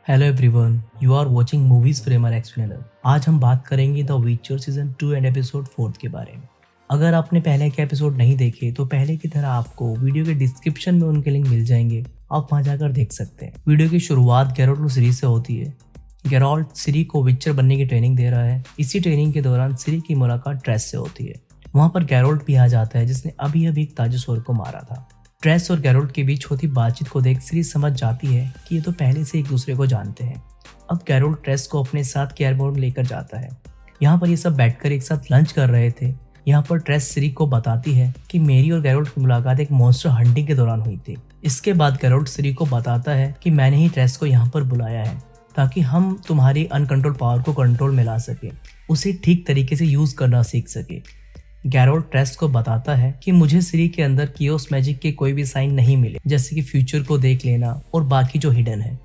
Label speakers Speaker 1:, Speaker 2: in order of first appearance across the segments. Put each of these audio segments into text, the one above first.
Speaker 1: Hello everyone, you are watching movies framer explainer. आज हम बात करेंगे द विचर सीजन 2 एंड एपिसोड 4 के बारे में। अगर आपने पहले के एपिसोड नहीं देखे तो पहले की तरह आपको वीडियो के डिस्क्रिप्शन में उनके लिंक मिल जाएंगे, आप वहां जाकर देख सकते हैं। वीडियो की शुरुआत गैरोल्ट और सिरी से होती है। गैरोल्ट सिरी को विचर बनने की ट्रेनिंग दे रहा है। इसी ट्रेनिंग के दौरान सिरी की मुलाकात ट्रेस से होती है। वहाँ पर गैरोल्ट भी आ जाता है जिसने अभी अभी एक ताजुसोर को मारा था। ट्रेस और गैरोल्ट के बीच होती बातचीत को देख सिरी समझ जाती है कि ये तो पहले से एक दूसरे को जानते हैं। अब गैरोल्ट ट्रेस को अपने साथ केयरबोर्ड लेकर जाता है। यहाँ पर ये सब बैठकर एक साथ लंच कर रहे थे। यहाँ पर ट्रेस सिरी को बताती है कि मेरी और गैरोल्ट की मुलाकात एक मॉन्स्टर हंटिंग के दौरान हुई थी। इसके बाद गैरोल्ट सिरी को बताता है कि मैंने ही ट्रेस को यहाँ पर बुलाया है ताकि हम तुम्हारी अनकंट्रोल पावर को कंट्रोल में ला सके, उसे ठीक तरीके से यूज करना सीख सके। गैरोल्ट ट्रेस को बताता है कि मुझे सिरी के अंदर कियोस मैजिक के कोई भी साइन नहीं मिले, जैसे कि फ्यूचर को देख लेना और बाकी जो हिडन है।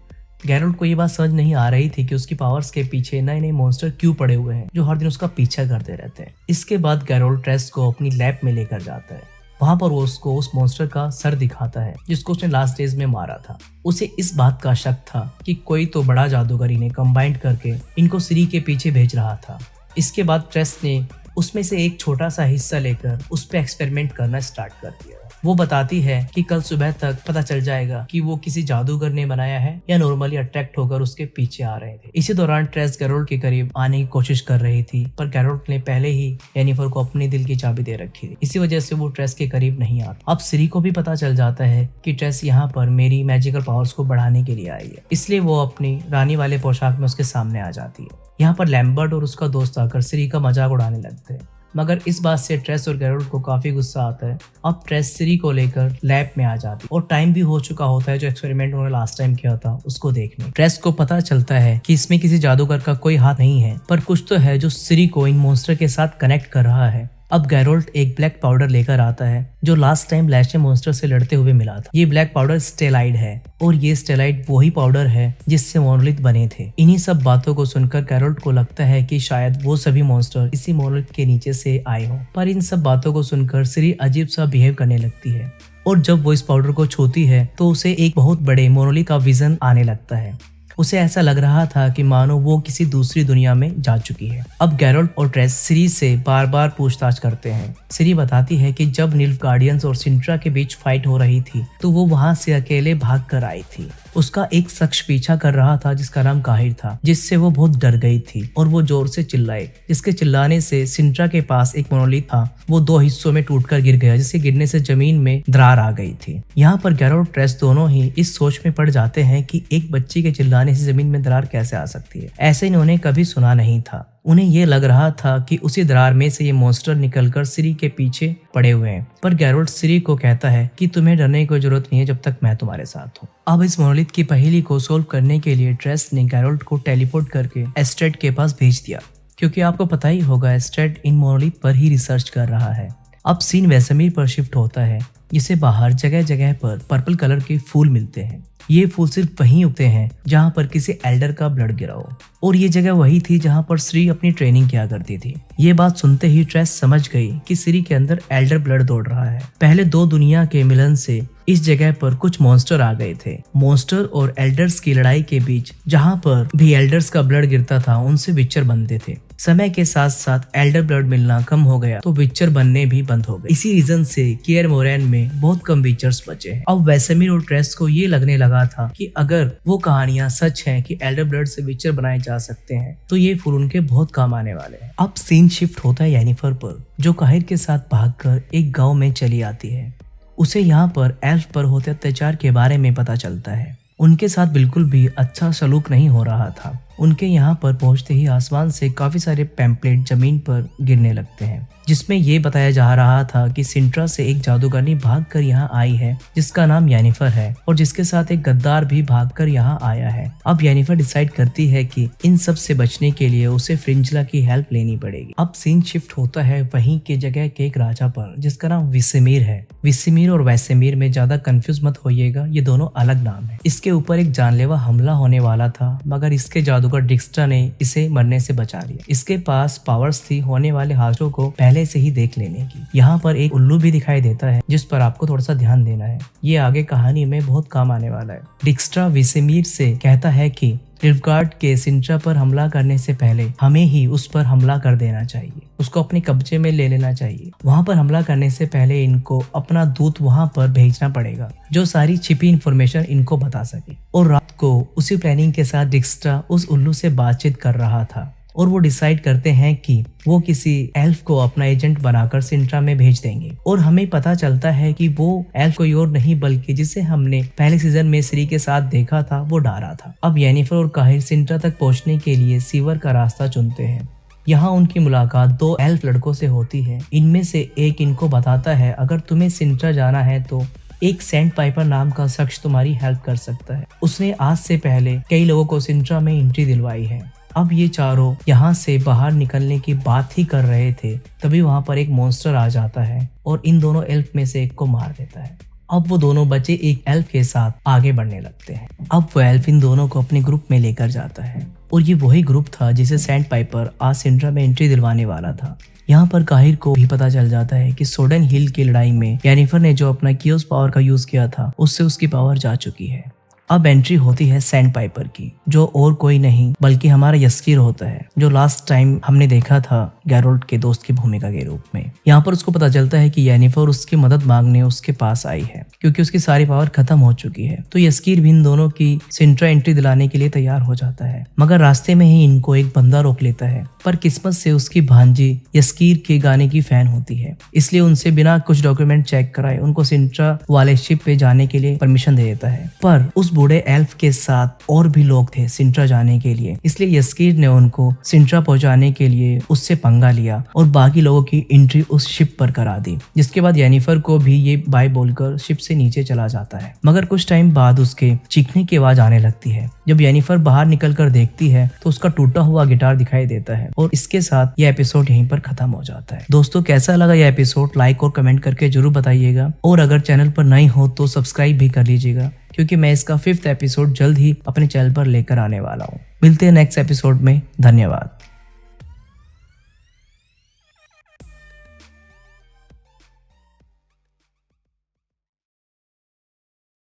Speaker 1: गैरोल्ट को ये बात समझ नहीं आ रही थी कि उसकी पावर्स के पीछे नए नए मॉन्स्टर क्यों पड़े हुए हैं जो हर दिन उसका पीछा करते रहते हैं। इसके बाद गैरोल्ट ट्रेस को अपनी लैब में लेकर जाता है। वहां पर वो उसको उस मॉन्स्टर का सर दिखाता है जिसको उसने लास्ट डेज में मारा था। उसे इस बात का शक था कि कोई तो बड़ा जादूगर इन्हें कंबाइंड करके इनको सिरी के पीछे भेज रहा था। इसके बाद ट्रेस ने उसमें से एक छोटा सा हिस्सा लेकर उस पर एक्सपेरिमेंट करना स्टार्ट कर दिया। वो बताती है कि कल सुबह तक पता चल जाएगा कि वो किसी जादूगर ने बनाया है या नॉर्मली अट्रैक्ट होकर उसके पीछे आ रहे थे। इसी दौरान ट्रेस गैरोल्ट के करीब आने की कोशिश कर रही थी, पर गैरोल्ट ने पहले ही जेनिफर को अपने दिल की चाबी दे रखी थी। इसी वजह से वो ट्रेस के करीब नहीं आता। अब सिरी को भी पता चल जाता है कि ट्रेस यहाँ पर मेरी मैजिकल पावर्स को बढ़ाने के लिए आई है, इसलिए वो अपनी रानी वाले पोशाक में उसके सामने आ जाती है। यहाँ पर लैम्बर्ट और उसका दोस्त आकर सिरी का मजाक उड़ाने लगते हैं, मगर इस बात से ट्रेस और गैरोल्ट को काफी गुस्सा आता है। अब ट्रेस सिरी को लेकर लैब में आ जाती है और टाइम भी हो चुका होता है जो एक्सपेरिमेंट उन्होंने लास्ट टाइम किया था उसको देखने। ट्रेस को पता चलता है कि इसमें किसी जादूगर का कोई हाथ नहीं है, पर कुछ तो है जो सिरी को इन मॉन्स्टर के साथ कनेक्ट कर रहा है। अब गैरोल्ट एक ब्लैक पाउडर लेकर आता है जो लास्ट टाइम लैशे मॉन्स्टर से लड़ते हुए मिला था। ये ब्लैक पाउडर स्टेलाइड है और ये स्टेलाइड वही पाउडर है जिससे मोनोलिथ बने थे। इन्हीं सब बातों को सुनकर गैरोल्ट को लगता है कि शायद वो सभी मॉन्स्टर इसी मोनोलिथ के नीचे से आए हों। पर इन सब बातों को सुनकर सिरी अजीब सा बिहेव करने लगती है और जब वो इस पाउडर को छूती है तो उसे एक बहुत बड़े मोनोलिथ का विजन आने लगता है। उसे ऐसा लग रहा था कि मानो वो किसी दूसरी दुनिया में जा चुकी है। अब गैरोल्ट और ट्रेस सिरी से बार बार पूछताछ करते हैं। सिरी बताती है कि जब निल्फगार्डियंस और सिंट्रा के बीच फाइट हो रही थी तो वो वहां से अकेले भाग कर आई थी। उसका एक शख्स पीछा कर रहा था जिसका नाम काहिर था, जिससे वो बहुत डर गई थी और वो जोर से चिल्लाई, जिसके चिल्लाने से सिंट्रा के पास एक मोनोलिथ था वो दो हिस्सों में टूटकर गिर गया, जिसके गिरने से जमीन में दरार आ गई थी। यहाँ पर गैरोल्ट और ट्रेस दोनों ही इस सोच में पड़ जाते हैं कि एक बच्ची के चिल्लाने से जमीन में दरार कैसे आ सकती है। ऐसे इन्होंने कभी सुना नहीं था। उन्हें ये लग रहा था कि उसी दरार में से ये मॉन्स्टर निकलकर सिरी के पीछे पड़े हुए हैं। पर गैरोल्ट सिरी को कहता है कि तुम्हें डरने की कोई जरूरत नहीं है जब तक मैं तुम्हारे साथ हूँ। अब इस मोनोलिथ की पहेली को सोल्व करने के लिए ट्रेस ने गैरोल्ट को टेलीपोर्ट करके एस्ट्रेड के पास भेज दिया, क्योंकि आपको पता ही होगा एस्ट्रेड इन मोनोलिथ पर ही रिसर्च कर रहा है। अब सीन वेसेमीर पर शिफ्ट होता है, जिसे बाहर जगह जगह पर पर्पल कलर के फूल मिलते हैं। ये फूल सिर्फ वहीं उगते हैं जहाँ पर किसी एल्डर का ब्लड गिरा हो, और ये जगह वही थी जहाँ पर सिरी अपनी ट्रेनिंग किया करती थी। ये बात सुनते ही ट्रेस समझ गई कि सिरी के अंदर एल्डर ब्लड दौड़ रहा है। पहले दो दुनिया के मिलन से इस जगह पर कुछ मॉन्स्टर आ गए थे। मॉन्स्टर और एल्डर्स की लड़ाई के बीच जहाँ पर भी एल्डर्स का ब्लड गिरता था उनसे विचर बनते थे। समय के साथ साथ एल्डर ब्लड मिलना कम हो गया तो विचर बनने भी बंद हो गए। इसी रीजन से कियर मोरैन में बहुत कम विचर्स बचे हैं। अब वेसेमीर और ट्रेस को ये लगने लगा था कि अगर वो कहानियां सच हैं कि एल्डर ब्लड से विचर बनाए जा सकते हैं तो ये फूल उनके बहुत काम आने वाले हैं। अब सीन शिफ्ट होता है जेनिफर पर, जो काहिर के साथ भागकर एक गांव में चली आती है। उसे यहाँ पर एल्फ पर होते अत्याचार के बारे में पता चलता है। उनके साथ बिल्कुल भी अच्छा सलूक नहीं हो रहा था। उनके यहाँ पर पहुंचते ही आसमान से काफी सारे पैम्पलेट जमीन पर गिरने लगते हैं, जिसमें ये बताया जा रहा था कि सिंट्रा से एक जादूगरनी भागकर यहाँ आई है जिसका नाम जेनिफर है, और जिसके साथ एक गद्दार भी भागकर यहाँ आया है। अब जेनिफर डिसाइड करती है कि इन सब से बचने के लिए उसे फ्रिंजला की हेल्प लेनी पड़ेगी। अब सीन शिफ्ट होता है वहीं के जगह के एक राजा पर जिसका नाम विसेमीर है। विसेमीर और वैसेमीर में ज्यादा कंफ्यूज मत होइएगा, ये दोनों अलग नाम है। इसके ऊपर एक जानलेवा हमला होने वाला था, मगर इसके जादूगर डिक्स्ट्रा ने इसे मरने से बचा लिया। इसके पास पावर्स थी होने वाले हादसों को पहले से ही देख लेने की। यहाँ पर एक उल्लू भी दिखाई देता है जिस पर आपको थोड़ा सा ध्यान देना है, ये आगे कहानी में बहुत काम आने वाला है। डिक्स्ट्रा विसेमीर से कहता है कि निल्फगार्ड के सिंट्रा पर हमला करने से पहले हमें ही उस पर हमला कर देना चाहिए, उसको अपने कब्जे में ले लेना चाहिए। वहाँ पर हमला करने से पहले इनको अपना दूत वहाँ पर भेजना पड़ेगा जो सारी छिपी इंफॉर्मेशन इनको बता सके। और रात को उसी प्लानिंग के साथ डिक्स्ट्रा उस उल्लू से बातचीत कर रहा था और वो डिसाइड करते हैं कि वो किसी एल्फ को अपना एजेंट बनाकर सिंट्रा में भेज देंगे। और हमें पता चलता है कि वो एल्फ कोई और नहीं बल्कि जिसे हमने पहले सीजन में श्री के साथ देखा था वो डारा था। अब येनिफर और काहिर सिंट्रा तक पहुंचने के लिए सीवर का रास्ता चुनते हैं। यहाँ उनकी मुलाकात दो एल्फ लड़कों से होती है। इनमें से एक इनको बताता है अगर तुम्हें सिंट्रा जाना है तो एक सैंड पाइपर नाम का शख्स तुम्हारी हेल्प कर सकता है। उसने आज से पहले कई लोगों को सिंट्रा में एंट्री दिलवाई है। अब ये चारों यहाँ से बाहर निकलने की बात ही कर रहे थे, तभी वहाँ पर एक मॉन्स्टर आ जाता है और इन दोनों एल्फ में से एक को मार देता है। अब वो दोनों बच्चे एक एल्फ के साथ आगे बढ़ने लगते हैं। अब वो एल्फ इन दोनों को अपने ग्रुप में लेकर जाता है और ये वही ग्रुप था जिसे सैंड पाइपर आज सिंट्रा में एंट्री दिलवाने वाला था। यहाँ पर काहिर को भी पता चल जाता है कि सोडन हिल की लड़ाई में येनिफर ने जो अपना कियोस पावर का यूज किया था उससे उसकी पावर जा चुकी है। अब एंट्री होती है सैंड पाइपर की, जो और कोई नहीं बल्कि हमारा यस्कीर होता है, जो लास्ट टाइम हमने देखा था गैरोल्ड के दोस्त की भूमिका के रूप में। यहाँ पर उसको पता चलता है कि येनिफर उसकी मदद मांगने उसके पास आई है क्योंकि उसकी सारी पावर खत्म हो चुकी है। तो यस्कीर भी इन दोनों की सिंट्रा एंट्री दिलाने के लिए तैयार हो जाता है, मगर रास्ते में ही इनको एक बंदा रोक लेता है। पर किस्मत से उसकी भांजी यस्कीर के गाने की फैन होती है, इसलिए उनसे बिना कुछ डॉक्यूमेंट चेक कराए उनको सिंट्रा वाले शिप पे जाने के लिए परमिशन दे देता है। पर उस बूढ़े एल्फ के साथ और भी लोग थे सिंट्रा जाने के लिए, इसलिए यस्कीर ने उनको सिंट्रा पहुंचाने के लिए उससे पंगा लिया और बाकी लोगों की एंट्री उस शिप पर करा दी। जिसके बाद येनिफर को भी ये बाय बोलकर शिप से नीचे चला जाता है, मगर कुछ टाइम बाद उसके चीखने की आवाज आने लगती है। जब येनिफर बाहर निकल कर देखती है तो उसका टूटा हुआ गिटार दिखाई देता है और इसके साथ यह एपिसोड यहीं पर खत्म हो जाता है। दोस्तों, कैसा लगा यह एपिसोड लाइक और कमेंट करके जरूर बताइएगा और अगर चैनल पर नए हो तो सब्सक्राइब भी कर लीजिएगा क्योंकि मैं इसका 5th एपिसोड जल्द ही अपने चैनल पर लेकर आने वाला हूँ। मिलते हैं नेक्स्ट एपिसोड में। धन्यवाद।